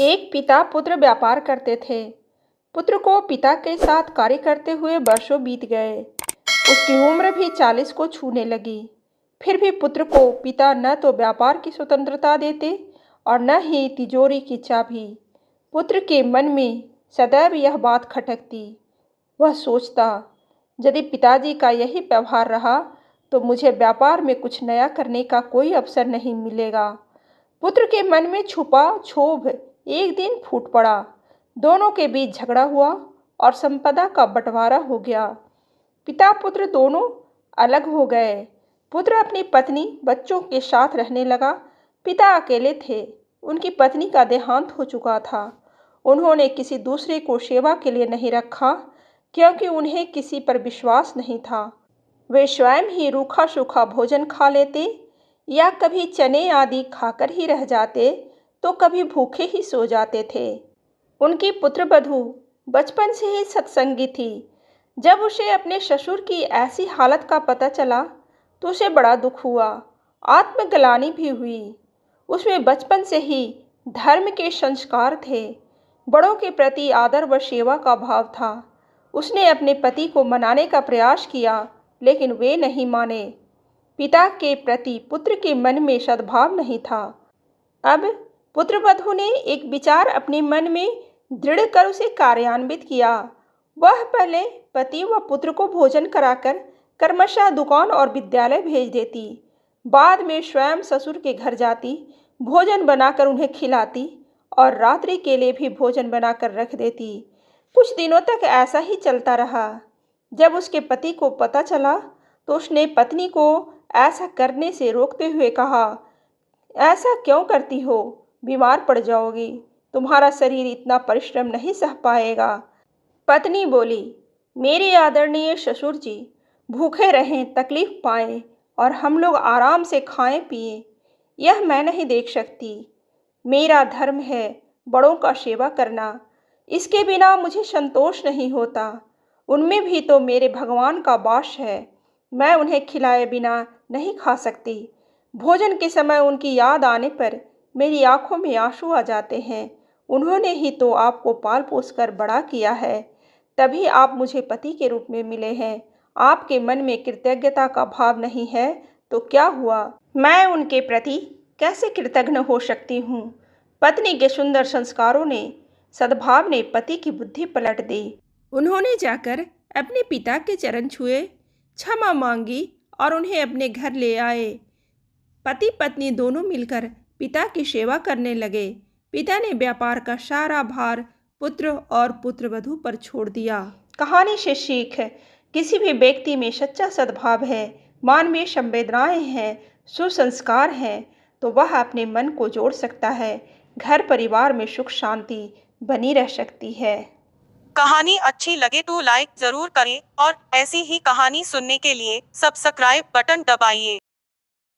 एक पिता पुत्र व्यापार करते थे। पुत्र को पिता के साथ कार्य करते हुए वर्षों बीत गए। उसकी उम्र भी 40 को छूने लगी। फिर भी पुत्र को पिता न तो व्यापार की स्वतंत्रता देते और न ही तिजोरी की चाबी। पुत्र के मन में सदैव यह बात खटकती। वह सोचता, यदि पिताजी का यही व्यवहार रहा तो मुझे व्यापार में कुछ नया करने का कोई अवसर नहीं मिलेगा। पुत्र के मन में छुपा क्षोभ एक दिन फूट पड़ा। दोनों के बीच झगड़ा हुआ और संपदा का बंटवारा हो गया। पिता पुत्र दोनों अलग हो गए। पुत्र अपनी पत्नी बच्चों के साथ रहने लगा। पिता अकेले थे। उनकी पत्नी का देहांत हो चुका था। उन्होंने किसी दूसरे को सेवा के लिए नहीं रखा, क्योंकि उन्हें किसी पर विश्वास नहीं था। वे स्वयं ही रूखा सूखा भोजन खा लेते या कभी चने आदि खाकर ही रह जाते तो कभी भूखे ही सो जाते थे। उनकी पुत्रवधू बचपन से ही सत्संगी थी। जब उसे अपने ससुर की ऐसी हालत का पता चला तो उसे बड़ा दुख हुआ, आत्मग्लानि भी हुई। उसमें बचपन से ही धर्म के संस्कार थे। बड़ों के प्रति आदर व सेवा का भाव था। उसने अपने पति को मनाने का प्रयास किया, लेकिन वे नहीं माने। पिता के प्रति पुत्र के मन में सद्भाव नहीं था। अब पुत्रवधू ने एक विचार अपने मन में दृढ़ कर उसे कार्यान्वित किया। वह पहले पति व पुत्र को भोजन कराकर क्रमशः दुकान और विद्यालय भेज देती। बाद में स्वयं ससुर के घर जाती, भोजन बनाकर उन्हें खिलाती और रात्रि के लिए भी भोजन बनाकर रख देती। कुछ दिनों तक ऐसा ही चलता रहा। जब उसके पति को पता चला तो उसने पत्नी को ऐसा करने से रोकते हुए कहा, ऐसा क्यों करती हो? बीमार पड़ जाओगी। तुम्हारा शरीर इतना परिश्रम नहीं सह पाएगा। पत्नी बोली, मेरे आदरणीय ससुर जी भूखे रहें, तकलीफ पाएं और हम लोग आराम से खाएं पिएं, यह मैं नहीं देख सकती। मेरा धर्म है बड़ों का सेवा करना। इसके बिना मुझे संतोष नहीं होता। उनमें भी तो मेरे भगवान का वास है। मैं उन्हें खिलाए बिना नहीं खा सकती। भोजन के समय उनकी याद आने पर मेरी आंखों में आंसू आ जाते हैं। उन्होंने ही तो आपको पाल पोस कर बड़ा किया है, तभी आप मुझे पति के रूप में मिले हैं। आपके मन में कृतज्ञता का भाव नहीं है तो क्या हुआ? मैं उनके प्रति कैसे कृतज्ञ हो सकती हूँ? पत्नी के सुंदर संस्कारों ने, सद्भाव ने पति की बुद्धि पलट दी। उन्होंने जाकर अपने पिता के चरण छुए, क्षमा मांगी और उन्हें अपने घर ले आए। पति पत्नी दोनों मिलकर पिता की सेवा करने लगे। पिता ने व्यापार का सारा भार पुत्र और पुत्रवधू पर छोड़ दिया। कहानी से सीख, किसी भी व्यक्ति में सच्चा सद्भाव है, मानवीय संवेदनाएं हैं, सुसंस्कार हैं तो वह अपने मन को जोड़ सकता है। घर परिवार में सुख शांति बनी रह सकती है। कहानी अच्छी लगे तो लाइक जरूर करें और ऐसी ही कहानी सुनने के लिए सब्सक्राइब बटन दबाइए।